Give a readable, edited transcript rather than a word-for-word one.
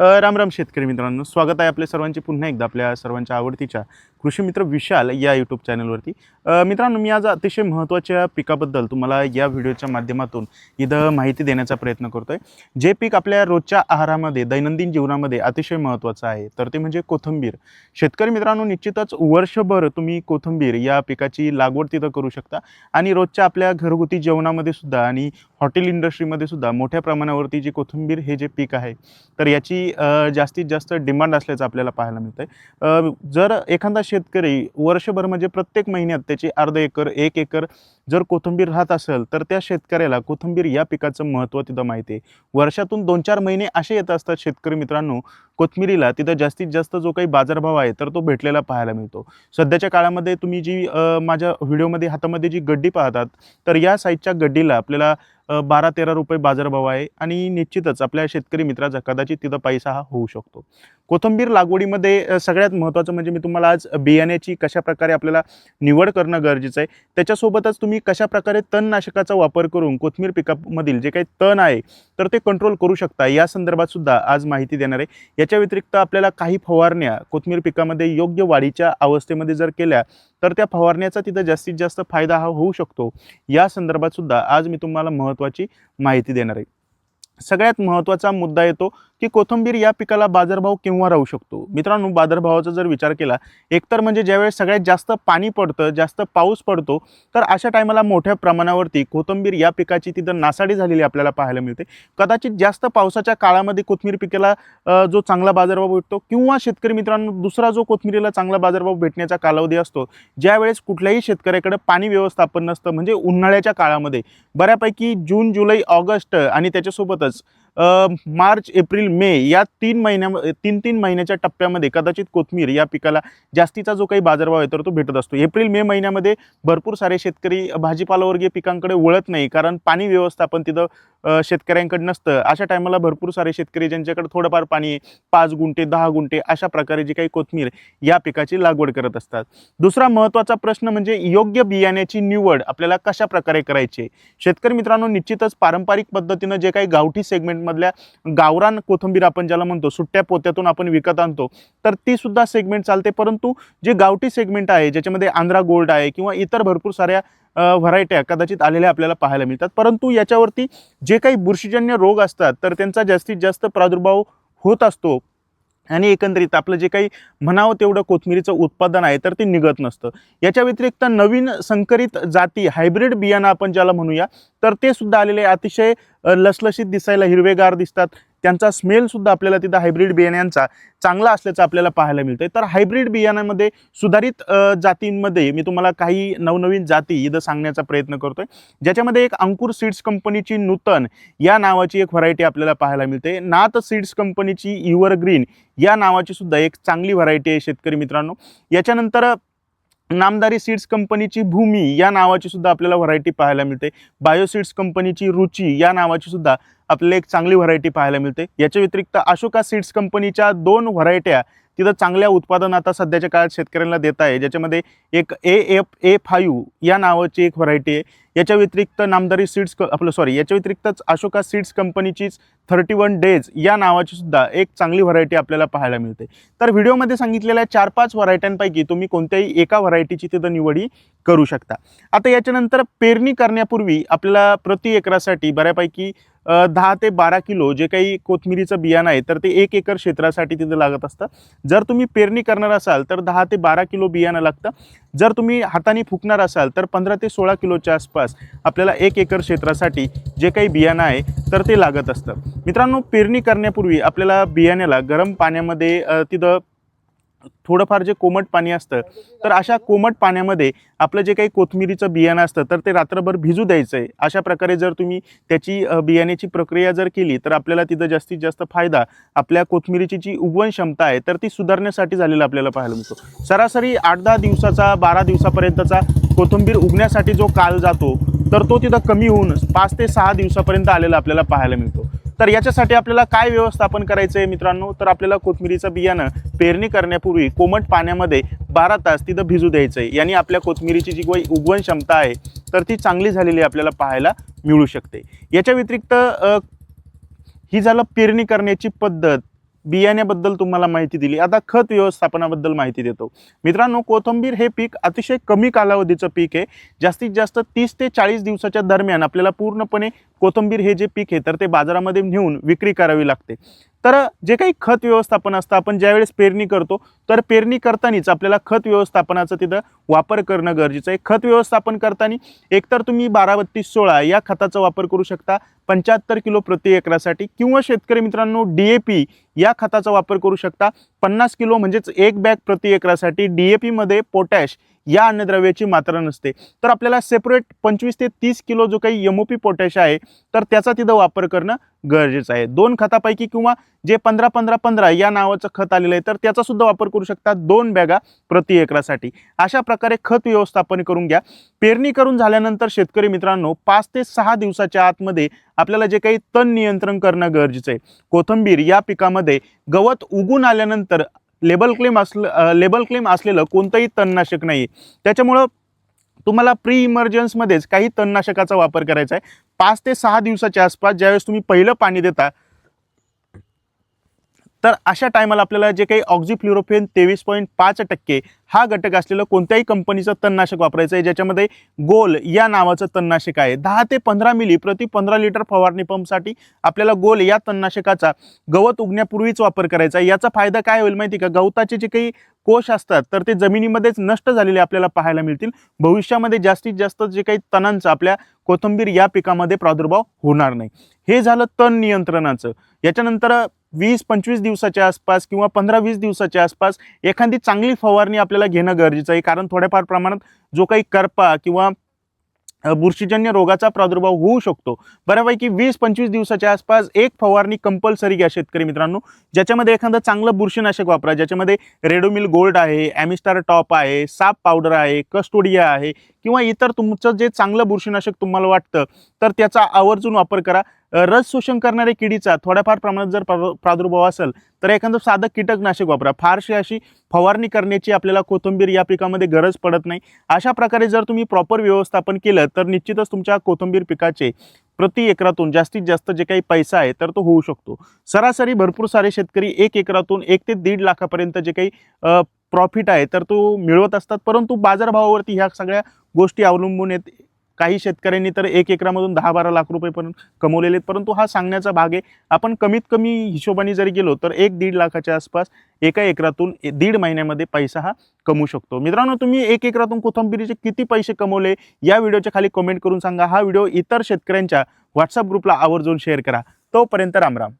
राम राम शेतकरी मित्रांनो, स्वागत आहे आपल्या सर्वांचे पुन्हा एकदा आपल्या सर्वांच्या आवडतीच्या कृषी मित्र विशाल या यूट्यूब चॅनलवरती। मित्रांनो, मी आज अतिशय महत्त्वाच्या पिकाबद्दल तुम्हाला या व्हिडिओच्या माध्यमातून इथं माहिती देण्याचा प्रयत्न करतोय। जे पीक आपल्या रोजच्या आहारामध्ये दैनंदिन जीवनामध्ये अतिशय महत्त्वाचं आहे, तर ते म्हणजे कोथिंबीर। शेतकरी मित्रांनो, निश्चितच वर्षभर तुम्ही कोथिंबीर या पिकाची लागवड तिथं करू शकता आणि रोजच्या आपल्या घरगुती जेवणामध्ये सुद्धा आणि हॉटेल इंडस्ट्रीमध्ये सुद्धा मोठ्या प्रमाणावरती जी कोथिंबीर हे जे पीक आहे तर याची जास्तीत जास्त डिमांड असल्याचं आपल्याला पाहायला मिळतंय। जर एखादा शेतकरी वर्षभर म्हणजे प्रत्येक महिन्यात त्याची अर्धा एकर 1 एकर जर कोथिंबीर राहत असेल तर त्या शेतकऱ्याला कोथिंबीर या पिकाचं महत्त्व तिथं माहिती आहे। वर्षातून 2-4 महिने असे येत असतात शेतकरी मित्रांनो, कोथिंबीरीला तिथं जास्तीत जास्त जो काही बाजारभाव आहे तर तो भेटलेला पाहायला मिळतो। सध्याच्या काळामध्ये तुम्ही जी माझ्या व्हिडिओमध्ये हातामध्ये जी गड्डी पाहतात तर या साईजच्या गड्डीला आपल्याला 12-13 रुपये बाजारभाव आहे आणि निश्चितच आपल्या शेतकरी मित्राचा कदाचित तिथं पैसा हा होऊ शकतो। कोथिंबीर लागवडीमध्ये सगळ्यात महत्त्वाचं म्हणजे मी तुम्हाला आज बियाण्याची कशाप्रकारे आपल्याला निवड करणं गरजेचं आहे, त्याच्यासोबतच तुम्ही कशाप्रकारे तणनाशकाचा वापर करून कोथिंबीर पिकामधील जे काही तण आहे तर ते कंट्रोल करू शकता या संदर्भात सुद्धा आज माहिती देणार आहे। याच्या व्यतिरिक्त आपल्याला काही फवारण्या कोथिंबीर पिकामध्ये योग्य वाढीच्या अवस्थेमध्ये जर केल्या तर त्या फवारण्याचा तिथं जास्तीत जास्त फायदा हा होऊ शकतो। या संदर्भात सुद्धा आज मी तुम्हाला महत्त्वाची माहिती देणार आहे। सगळ्यात महत्त्वाचा मुद्दा येतो की कोथिंबीर या पिकाला बाजारभाव केव्हा राहू शकतो। मित्रांनो, बाजारभावाचा जर विचार केला एकतर म्हणजे ज्यावेळेस सगळ्यात जास्त पाणी पडतं, जास्त पाऊस पडतो तर अशा टायमाला मोठ्या प्रमाणावरती कोथिंबीर या पिकाची तिथं नासाडी झालेली आपल्याला पाहायला मिळते। कदाचित जास्त पावसाच्या काळामध्ये कोथिंबीर पिकाला जो चांगला बाजारभाव भेटतो किंवा शेतकरी मित्रांनो दुसरा जो कोथिंबीरीला चांगला बाजारभाव भेटण्याचा कालावधी असतो ज्यावेळेस कुठल्याही शेतकऱ्याकडे पाणी व्यवस्थापन नसतं, म्हणजे उन्हाळ्याच्या काळामध्ये बऱ्यापैकी जून, जुलै, ऑगस्ट आणि त्याच्यासोबतच मार्च, एप्रिल, मे या 3 महिन्याच्या टप्प्यामध्ये कदाचित कोथिंबीर या पिकाला जास्तीचा जो काही बाजारभाव आहे तर तो भेटत असतो। एप्रिल मे महिन्यामध्ये भरपूर सारे शेतकरी भाजीपालावर्गीय पिकांकडे वळत नाही, कारण पाणी व्यवस्थापन तिथं शेतकऱ्यांकडे नसतं। अशा टायमाला भरपूर सारे शेतकरी ज्यांच्याकडे थोडंफार पाणी आहे 5 गुंठे 10 गुंठे अशा प्रकारे जी काही कोथिंबीर या पिकाची लागवड करत असतात। दुसरा महत्त्वाचा प्रश्न म्हणजे योग्य बियाण्याची निवड आपल्याला कशा प्रकारे करायची। शेतकरी मित्रांनो, निश्चितच पारंपरिक पद्धतीनं जे काही गावठी सेगमेंट मधल्या गावरान कोथिंबीर आपण ज्याला म्हणतो, सुट्ट्या पोत्यातून आपण विकत आणतो तर ती सुद्धा सेगमेंट चालते, परंतु जे गावठी सेगमेंट आहे ज्याच्यामध्ये आंध्रा गोल्ड आहे किंवा इतर भरपूर साऱ्या व्हरायट्या कदाचित आलेल्या आपल्याला पाहायला मिळतात, परंतु याच्यावरती जे काही बुरशीजन्य रोग असतात तर त्यांचा जास्तीत जास्त प्रादुर्भाव होत असतो आणि एकंदरीत आपलं जे काही म्हणावं तेवढं कोथिंबीरीचं उत्पादन आहे तर ते निघत नसतं। याच्या व्यतिरिक्त नवीन संकरित जाती हायब्रिड बियाणं आपण ज्याला म्हणूया तर ते सुद्धा आलेले अतिशय लसलशीत दिसायला हिरवेगार दिसतात, त्यांचा स्मेल सुद्धा आपल्याला तिथं हायब्रिड बियाण्यांचा चांगला असल्याचं आपल्याला पाहायला मिळतंय। तर हायब्रिड बियाण्यामध्ये सुधारित जातींमध्ये मी तुम्हाला काही नवनवीन जाती इथं सांगण्याचा प्रयत्न करतोय, ज्याच्यामध्ये एक अंकुर सीड्स कंपनीची नूतन या नावाची एक व्हरायटी आपल्याला पाहायला मिळते। नाथ सीड्स कंपनीची एव्हरग्रीन या नावाची सुद्धा एक चांगली व्हरायटी आहे शेतकरी मित्रांनो। याच्यानंतर नामदारी सीड्स कंपनीची भूमी या नावाची सुद्धा आपल्याला व्हरायटी पाहायला मिळते। बायो सीड्स कंपनीची रुची या नावाची सुद्धा आपल्याला एक चांगली व्हरायटी पाहायला मिळते। याच्या व्यतिरिक्त अशोका सीड्स कंपनीच्या 2 व्हरायट्या तिथं चांगल्या उत्पादन आता सध्याच्या काळात शेतकऱ्यांना देत आहे, ज्याच्यामध्ये एक AFA5 या नावाची एक व्हरायटी आहे। याच्या व्यतिरिक्त नामदारी सीड्स याच्या व्यतिरिक्तच अशोका सीड्स कंपनीचीच 31 डेज या नावाची सुद्धा एक चांगली व्हरायटी आपल्याला पाहायला मिळते। तर व्हिडिओमध्ये सांगितलेल्या 4-5 व्हरायट्यांपैकी तुम्ही कोणत्याही एका व्हरायटीची तिथं निवडी करू शकता। आता याच्यानंतर पेरणी करण्यापूर्वी आपल्याला प्रति एकरासाठी बऱ्यापैकी 10 ते 12 किलो जे काही कोथिंबीरीचं बियाणं आहे तर ते 1 एकर क्षेत्रासाठी तिथं लागत असतं। जर तुम्ही पेरणी करणार असाल तर 10 ते 12 किलो बियाणं लागतं। जर तुम्ही हाताने फुकणार असाल तर 15 ते 16 किलोच्या आसपास आपल्याला 1 एकर क्षेत्रासाठी जे काही बियाणं आहे तर ते लागत असतं। मित्रांनो, पेरणी करण्यापूर्वी आपल्याला बियाण्याला गरम पाण्यामध्ये तिथं थोडंफार जे कोमट पाणी असतं तर अशा कोमट पाण्यामध्ये आपलं जे काही कोथिंबीरीचं बियाणं असतं तर ते रात्रभर भिजू द्यायचं आहे। अशा प्रकारे जर तुम्ही त्याची बियाण्याची प्रक्रिया जर केली तर आपल्याला तिथं जास्तीत जास्त फायदा आपल्या कोथिंबीरीची जी उगवण क्षमता आहे तर ती सुधारण्यासाठी झालेला आपल्याला पाहायला मिळतो। सरासरी 8-10 दिवसाचा 12 दिवसापर्यंतचा कोथिंबीर उगण्यासाठी जो काळ जातो तर तो तिथं कमी होऊन 5 ते 6 दिवसापर्यंत आलेला आपल्याला पाहायला मिळतो। तर याच्यासाठी आपल्याला काय व्यवस्थापन करायचं आहे मित्रांनो, तर आपल्याला कोथिंबीरीचं बियाणं पेरणी करण्यापूर्वी कोमट पाण्यामध्ये 12 तास तिथं भिजू द्यायचं आहे। यानी आपल्या कोथिंबीरीची जी काही उगवण क्षमता आहे तर ती चांगली झालेली आपल्याला पाहायला मिळू शकते। याच्या व्यतिरिक्त ही झालं पेरणी करण्याची पद्धत। बियाण्याबद्दल तुम्हाला माहिती दिली. आता खत व्यवस्थापनाबद्दल माहिती देतो. मित्रांनो, कोथिंबीर हे पीक अतिशय कमी कालावधीचं पीक आहे. जास्तीत जास्त 30 ते 40 दिवसाच्या दरम्यान आपल्याला पूर्णपणे कोथिंबीर हे जे पीक आहे तर ते बाजारामध्ये नेऊन विक्री करावी लागते. तर जे काही खत व्यवस्थापन असतं, आपण ज्यावेळेस पेरणी करतो तर पेरणी करतानाच आपल्याला खत व्यवस्थापनाचा तिथं वापर करणं गरजेचं आहे. खत व्यवस्थापन करताना एकतर तुम्ही 12-32-16 या खताचा वापर करू शकता 75 किलो प्रति एकरासाठी, किंवा शेतकरी मित्रांनो DAP या खताचा वापर करू शकता 50 किलो, म्हणजेच 1 बॅग प्रति एकरासाठी. DAP मध्ये पोटॅश या अन्नद्रव्याची मात्रा नसते, तर आपल्याला सेपरेट 25 ते 30 किलो जो काही MOP पोटॅश आहे तर त्याचा तिथं वापर करणं गरजेचं आहे. 2 खतापैकी किंवा जे 15-15-15 या नावाचं खत आलेलं आहे तर त्याचा सुद्धा वापर करू शकता 2 बॅगा प्रति एकरासाठी. अशा प्रकारे खत व्यवस्थापन करून घ्या. पेरणी करून झाल्यानंतर शेतकरी मित्रांनो 5 ते 6 दिवसाच्या आतमध्ये आपल्याला जे काही तण नियंत्रण करणं गरजेचं आहे. कोथिंबीर या पिकामध्ये गवत उगून आल्यानंतर लेबल क्लेम असलेलं कोणतंही तणनाशक नाही. त्याच्यामुळं तुम्हाला प्री इमर्जन्समध्येच काही तणनाशकाचा वापर करायचा आहे. 5 ते 6 दिवसाच्या आसपास ज्यावेळेस तुम्ही पहिलं पाणी देता तर अशा टायमाला आपल्याला जे काही ऑक्झिफ्लोरोक्विन 23.5% हा घटक असलेलं कोणत्याही कंपनीचं तणनाशक वापरायचं आहे, ज्याच्यामध्ये गोल या नावाचं तणनाशक आहे. 10 ते 15 मिली प्रति 15 लिटर फवारणी पंपसाठी आपल्याला गोल या तणनाशकाचा गवत उगण्यापूर्वीच वापर करायचा आहे. याचा फायदा काय होईल माहिती का? गवताचे जे काही कोश असतात तर ते जमिनीमध्येच नष्ट झालेले आपल्याला पाहायला मिळतील. भविष्यामध्ये जास्तीत जास्त जे काही तणांचा आपल्या कोथिंबीर या पिकामध्ये प्रादुर्भाव होणार नाही. हे झालं तण नियंत्रणाचं. याच्यानंतर 20-25 दिवसाच्या आसपास किंवा 15-20 दिवसाच्या आसपास एखादी चांगली फवारणी आपल्याला घेणं गरजेचं आहे, कारण थोड्याफार प्रमाणात जो काही करपा किंवा बुरशीजन्य रोगाचा प्रादुर्भाव होऊ शकतो. बऱ्यापैकी 20-25 दिवसाच्या आसपास एक फवारणी कंपल्सरी घ्या शेतकरी मित्रांनो, ज्याच्यामध्ये एखादं चांगलं बुरशीनाशक वापरा, ज्याच्यामध्ये रेडोमिल गोल्ड आहे, ॲमिस्टार टॉप आहे, साप पावडर आहे, कस्टोडिया आहे, किंवा इतर तुमचं जे चांगलं बुरशीनाशक तुम्हाला वाटतं तर त्याचा आवर्जून वापर करा. रस शोषण करणाऱ्या किडीचा थोड्याफार प्रमाणात जर प्रादुर्भाव असेल तर एखादं साधं कीटकनाशक वापरा. फारशी अशी फवारणी करण्याची आपल्याला कोथिंबीर या पिकामध्ये गरज पडत नाही. अशा प्रकारे जर तुम्ही प्रॉपर व्यवस्थापन केलं तर निश्चितच तुमच्या कोथिंबीर पिकाचे प्रति एकरातून जास्तीत जास्त जे काही पैसा आहे तर तो होऊ शकतो. सरासरी भरपूर सारे शेतकरी 1 एकरातून 1 ते 1.5 लाखापर्यंत जे काही प्रॉफिट आहे तर तो मिळवत असतात, परंतु बाजारभावावरती ह्या सगळ्या गोष्टी अवलंबून आहेत. काही शेतकऱ्यांनी तर 1 एकरामधून 10-12 लाख रुपये पण कमवलेले आहेत, परंतु हा सांगण्याचा भाग आहे. आपण कमीत कमी हिशोबाने जरी गेलो तर 1-1.5 लाखाच्या आसपास एका एकरातून 1.5 महिन्यामध्ये पैसा हा कमवू शकतो. मित्रांनो, तुम्ही 1 एकरातून कोथिंबीरीचे किती पैसे कमवले या व्हिडिओच्या खाली कमेंट करून सांगा. हा व्हिडिओ इतर शेतकऱ्यांच्या WhatsApp ग्रुपला आवर्जून शेअर करा. तोपर्यंत रामराम.